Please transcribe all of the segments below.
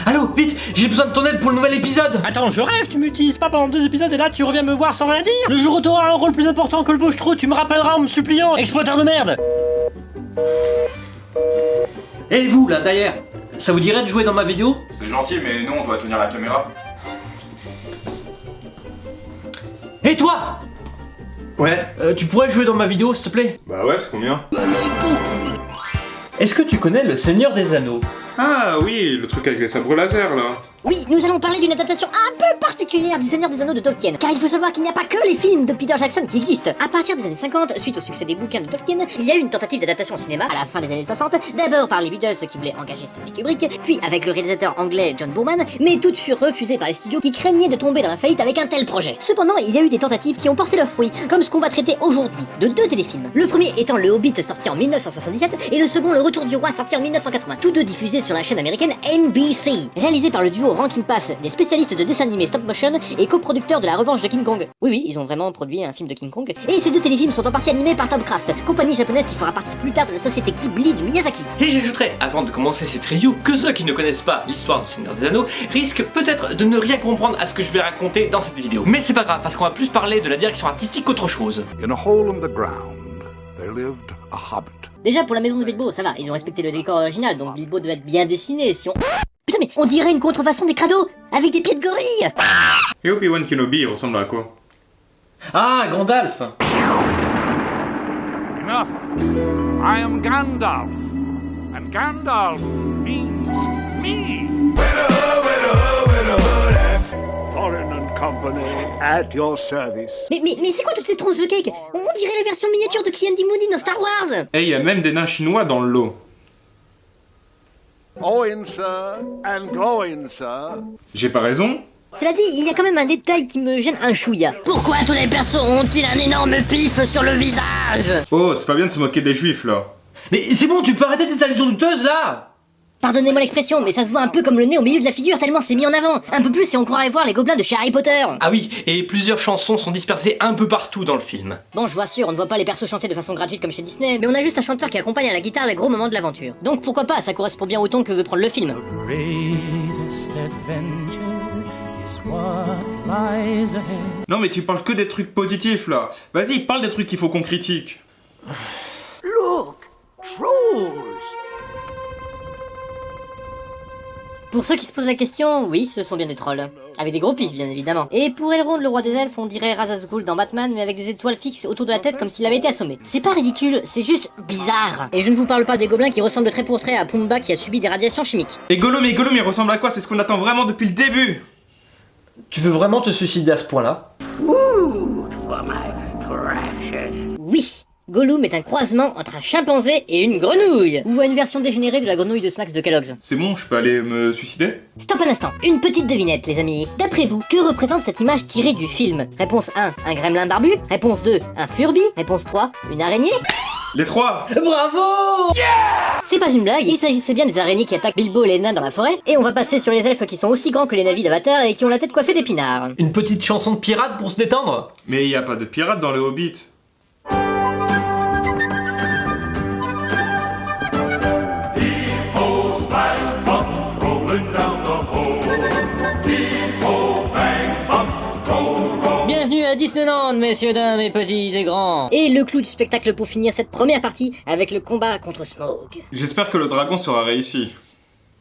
Allô, vite, j'ai besoin de ton aide pour le nouvel épisode. Attends, je rêve, tu m'utilises pas pendant 2 épisodes et là tu reviens me voir sans rien dire. Le jour où t'auras un rôle plus important que le bouche-trou, tu me rappelleras en me suppliant, exploiteur de merde. Et vous, là, derrière, ça vous dirait de jouer dans ma vidéo? C'est gentil, mais non, on doit tenir la caméra. Et toi? Ouais. Tu pourrais jouer dans ma vidéo, s'il te plaît? Bah ouais, c'est combien? Est-ce que tu connais le Seigneur des Anneaux? Ah oui, le truc avec les sabres laser là. Oui, nous allons parler d'une adaptation un peu particulière du Seigneur des Anneaux de Tolkien, car il faut savoir qu'il n'y a pas que les films de Peter Jackson qui existent. À partir des années 50, suite au succès des bouquins de Tolkien, il y a eu une tentative d'adaptation au cinéma à la fin des années 60, d'abord par les Beatles qui voulaient engager Stanley Kubrick, puis avec le réalisateur anglais John Boorman, mais toutes furent refusées par les studios qui craignaient de tomber dans la faillite avec un tel projet. Cependant, il y a eu des tentatives qui ont porté leurs fruits, comme ce qu'on va traiter aujourd'hui, de 2 téléfilms. Le premier étant Le Hobbit sorti en 1977, et le second Le Retour du Roi sorti en 1980, tous deux diffusés sur la chaîne américaine NBC. Réalisé par le duo Rankin Bass, des spécialistes de dessins animés stop motion et coproducteurs de La Revanche de King Kong. Oui, ils ont vraiment produit un film de King Kong. Et ces 2 téléfilms sont en partie animés par Topcraft, compagnie japonaise qui fera partie plus tard de la société Ghibli du Miyazaki. Et j'ajouterais, avant de commencer cette review, que ceux qui ne connaissent pas l'histoire du Seigneur des Anneaux risquent peut-être de ne rien comprendre à ce que je vais raconter dans cette vidéo. Mais c'est pas grave, parce qu'on va plus parler de la direction artistique qu'autre chose. In a hole in the ground, there lived a hobbit. Déjà pour la maison de Bilbo, ça va, ils ont respecté le décor original, donc Bilbo devait être bien dessiné si on... Putain mais on dirait une contrefaçon des crados, avec des pieds de gorille. Et Obi-Wan Kenobi, il ressemble à quoi? Ah, Gandalf. Enough. I am Gandalf. And Gandalf means me. Foreign and Company at your service. Mais c'est quoi toutes ces tronches de cake? On dirait la version miniature de Ki-Adi Mundi dans Star Wars. Et il y a même des nains chinois dans le lot. Going, sir, and going, sir. J'ai pas raison? Cela dit, il y a quand même un détail qui me gêne un chouïa. Pourquoi tous les persos ont-ils un énorme pif sur le visage? Oh, c'est pas bien de se moquer des juifs là. Mais c'est bon, tu peux arrêter tes allusions douteuses là. Pardonnez-moi l'expression, mais ça se voit un peu comme le nez au milieu de la figure tellement c'est mis en avant. Un peu plus et on croirait voir les gobelins de chez Harry Potter. Ah oui, et plusieurs chansons sont dispersées un peu partout dans le film. Bon, je vois sûr, on ne voit pas les persos chanter de façon gratuite comme chez Disney, mais on a juste un chanteur qui accompagne à la guitare les gros moments de l'aventure. Donc pourquoi pas, ça correspond bien au ton que veut prendre le film. Non mais tu parles que des trucs positifs là. Vas-y, parle des trucs qu'il faut qu'on critique. Look, trolls. Pour ceux qui se posent la question, oui, ce sont bien des trolls. Avec des gros pifs, bien évidemment. Et pour Elrond, le roi des elfes, on dirait Ra's al Ghul dans Batman, mais avec des étoiles fixes autour de la tête comme s'il avait été assommé. C'est pas ridicule, c'est juste bizarre. Et je ne vous parle pas des gobelins qui ressemblent trait pour trait à Pumba qui a subi des radiations chimiques. Et Gollum, il ressemble à quoi? C'est ce qu'on attend vraiment depuis le début. Tu veux vraiment te suicider à ce point-là? Oui, Gollum est un croisement entre un chimpanzé et une grenouille. Ou une version dégénérée de la grenouille de Smax de Kellogg's. C'est bon, je peux aller me suicider? Stop un instant, une petite devinette les amis. D'après vous, que représente cette image tirée du film? Réponse 1, un gremlin barbu. Réponse 2, un Furby. Réponse 3, une araignée. Les 3. Bravo! C'est pas une blague, il s'agissait bien des araignées qui attaquent Bilbo et les nains dans la forêt. Et on va passer sur les elfes qui sont aussi grands que les navis d'Avatar et qui ont la tête coiffée d'épinards. Une petite chanson de pirate pour se détendre? Mais y a pas de pirates dans le Hobbit. Bienvenue à Disneyland, messieurs, dames et petits et grands. Et le clou du spectacle pour finir cette première partie avec le combat contre Smaug. J'espère que le dragon sera réussi.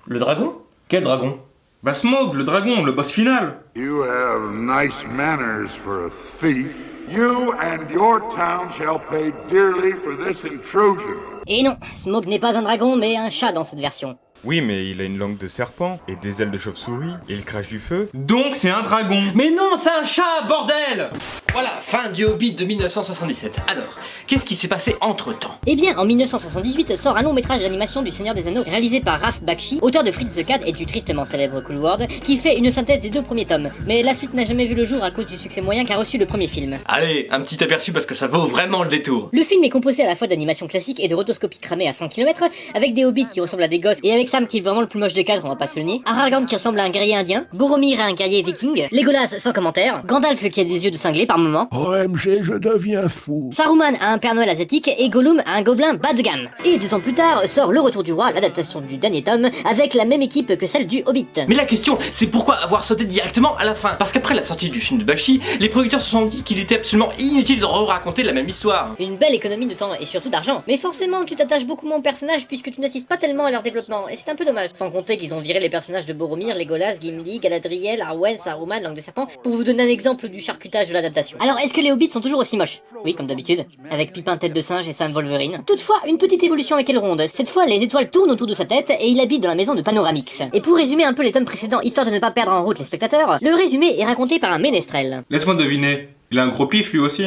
Le dragon? Quel dragon? Bah Smaug, le dragon, le boss final. You have nice manners for a thief. You and your town shall pay dearly for this intrusion. Et non, Smaug n'est pas un dragon mais un chat dans cette version. Oui, mais il a une langue de serpent, et des ailes de chauve-souris, et il crache du feu. Donc c'est un dragon. Mais non, c'est un chat, bordel! Voilà, fin du Hobbit de 1977. Alors, qu'est-ce qui s'est passé entre-temps? Eh bien, en 1978 sort un long métrage d'animation du Seigneur des Anneaux réalisé par Ralph Bakshi, auteur de Fritz the Cat et du tristement célèbre Cool World, qui fait une synthèse des 2 premiers tomes. Mais la suite n'a jamais vu le jour à cause du succès moyen qu'a reçu le premier film. Allez, un petit aperçu parce que ça vaut vraiment le détour. Le film est composé à la fois d'animation classique et de rotoscopie cramée à 100 km, avec des hobbits qui ressemblent à des gosses et avec Sam qui est vraiment le plus moche des 4, on va pas se le nier, Aragorn qui ressemble à un guerrier indien, Boromir à un guerrier viking, Legolas sans commentaire, Gandalf qui a des yeux de cinglé par moment. OMG, je deviens fou. Saruman a un Père Noël asiatique et Gollum a un gobelin bas de gamme. Et 2 ans plus tard sort Le Retour du Roi, l'adaptation du dernier tome, avec la même équipe que celle du Hobbit. Mais la question, c'est pourquoi avoir sauté directement à la fin? Parce qu'après la sortie du film de Bakshi, les producteurs se sont dit qu'il était absolument inutile de raconter la même histoire. Une belle économie de temps et surtout d'argent. Mais forcément, tu t'attaches beaucoup moins aux personnages puisque tu n'assistes pas tellement à leur développement, et c'est un peu dommage. Sans compter qu'ils ont viré les personnages de Boromir, Legolas, Gimli, Galadriel, Arwen, Saruman, Langue de Serpent, pour vous donner un exemple du charcutage de l'adaptation. Alors, est-ce que les Hobbits sont toujours aussi moches? Oui, comme d'habitude, avec Pipin tête de singe et Sam Wolverine. Toutefois, une petite évolution avec Elrond. Cette fois, les étoiles tournent autour de sa tête et il habite dans la maison de Panoramix. Et pour résumer un peu les tomes précédents, histoire de ne pas perdre en route les spectateurs, le résumé est raconté par un ménestrel. Laisse-moi deviner, il a un gros pif lui aussi.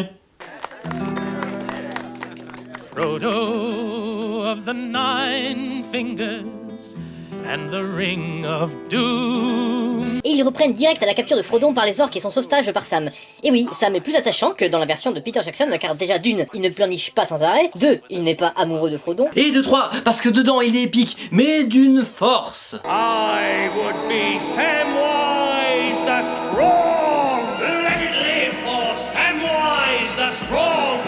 Frodo of the Nine Fingers and the Ring of Doom. Et ils reprennent direct à la capture de Frodon par les orques et son sauvetage par Sam. Et oui, Sam est plus attachant que dans la version de Peter Jackson, car déjà d'une, il ne pleurniche pas sans arrêt, 2, il n'est pas amoureux de Frodon, Et de 3, parce que dedans il est épique, mais d'une force. I would be Samwise the Strong. Let it live for Samwise the Strong.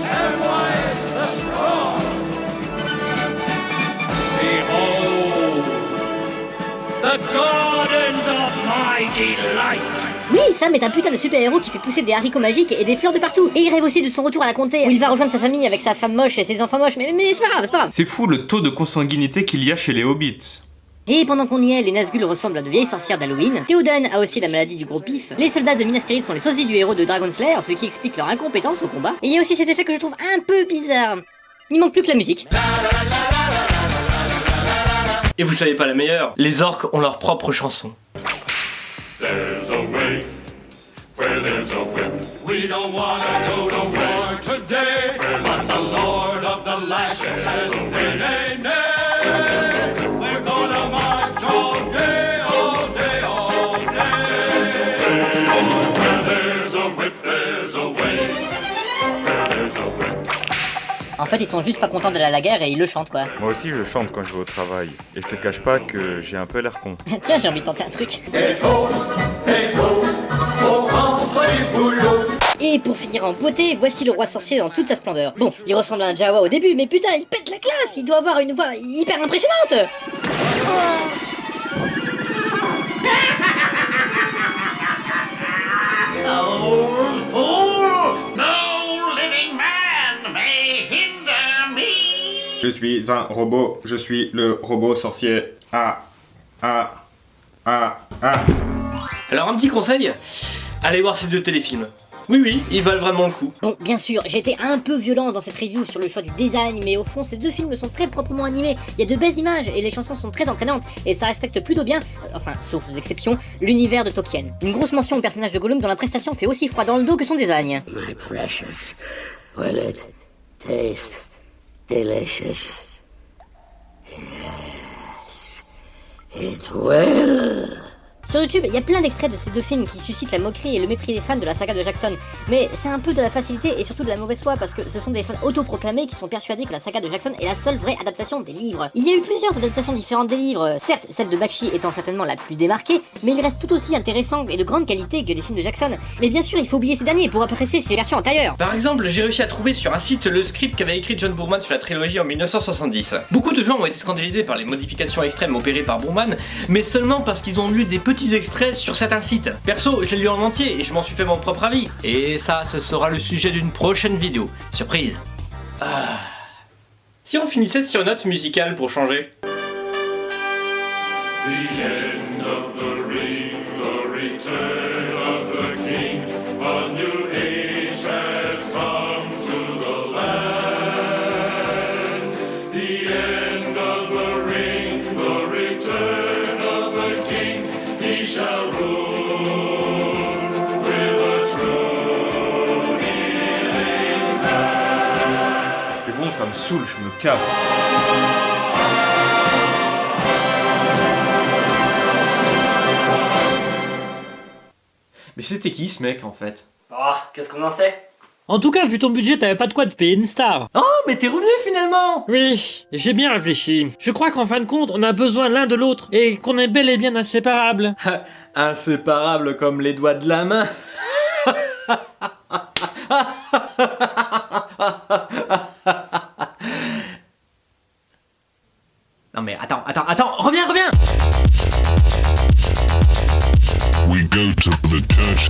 Samwise the Strong. Behold the gardens of my delight. Oui, Sam est un putain de super-héros qui fait pousser des haricots magiques et des fleurs de partout. Et il rêve aussi de son retour à la comté, où il va rejoindre sa famille avec sa femme moche et ses enfants moches, mais c'est pas grave, c'est pas grave. C'est fou le taux de consanguinité qu'il y a chez les hobbits. Et pendant qu'on y est, les Nazgûl ressemblent à de vieilles sorcières d'Halloween, Théoden a aussi la maladie du gros pif, les soldats de Minas Tirith sont les sosies du héros de Dragon Slayer, ce qui explique leur incompétence au combat, et il y a aussi cet effet que je trouve un peu bizarre. Il manque plus que la musique. Et vous savez pas la meilleure, les orques ont leur propre chanson. There's a way where there's a whip. We don't wanna go to war today, but the Lord of the Lashes says nay, nay, nay. We're gonna march all day, all day, all day. Where there's a whip, there's a way. Where there's a whip. En fait, ils sont juste pas contents d'aller à la guerre et ils le chantent quoi. Moi aussi je chante quand je vais au travail. Et je te cache pas que j'ai un peu l'air con. Tiens, j'ai envie de tenter un truc. Hey ho, oh rentre du boulot. Et pour finir en beauté, voici le roi sorcier dans toute sa splendeur. Bon, il ressemble à un Jawa au début, mais putain, il pète la classe, il doit avoir une voix hyper impressionnante. Je suis un robot, je suis le robot sorcier. Ah. Alors un petit conseil, allez voir ces 2 téléfilms. Oui, ils valent vraiment le coup. Bon, bien sûr, j'ai été un peu violent dans cette review sur le choix du design, mais au fond, ces 2 films sont très proprement animés. Il y a de belles images et les chansons sont très entraînantes, et ça respecte plutôt bien, enfin, sauf aux exceptions, l'univers de Tolkien. Une grosse mention au personnage de Gollum dont la prestation fait aussi froid dans le dos que son design. My precious, will it taste delicious? Yes, it will. Sur YouTube, il y a plein d'extraits de ces 2 films qui suscitent la moquerie et le mépris des fans de la saga de Jackson. Mais c'est un peu de la facilité et surtout de la mauvaise foi parce que ce sont des fans autoproclamés qui sont persuadés que la saga de Jackson est la seule vraie adaptation des livres. Il y a eu plusieurs adaptations différentes des livres, certes celle de Bakshi étant certainement la plus démarquée, mais il reste tout aussi intéressant et de grande qualité que les films de Jackson. Mais bien sûr, il faut oublier ces derniers pour apprécier ces versions antérieures. Par exemple, j'ai réussi à trouver sur un site le script qu'avait écrit John Boorman sur la trilogie en 1970. Beaucoup de gens ont été scandalisés par les modifications extrêmes opérées par Boorman, mais seulement parce qu'ils ont lu des petits extraits sur certains sites. Perso, je l'ai lu en entier et je m'en suis fait mon propre avis. Et ça, ce sera le sujet d'une prochaine vidéo. Surprise. Si on finissait sur une note musicale pour changer. The end of the ring, the return of the king. A new age has come to the land. The end of the ring, the return of the king. He shall rule with a true healing hand. C'est bon, ça me saoule, je me casse. Mais c'était qui ce mec en fait? Qu'est-ce qu'on en sait? En tout cas, vu ton budget, t'avais pas de quoi te payer une star. Oh, mais t'es revenu finalement! Oui, j'ai bien réfléchi. Je crois qu'en fin de compte, on a besoin l'un de l'autre et qu'on est bel et bien inséparables. Inséparable comme les doigts de la main. Non mais attends, reviens. We go to the church.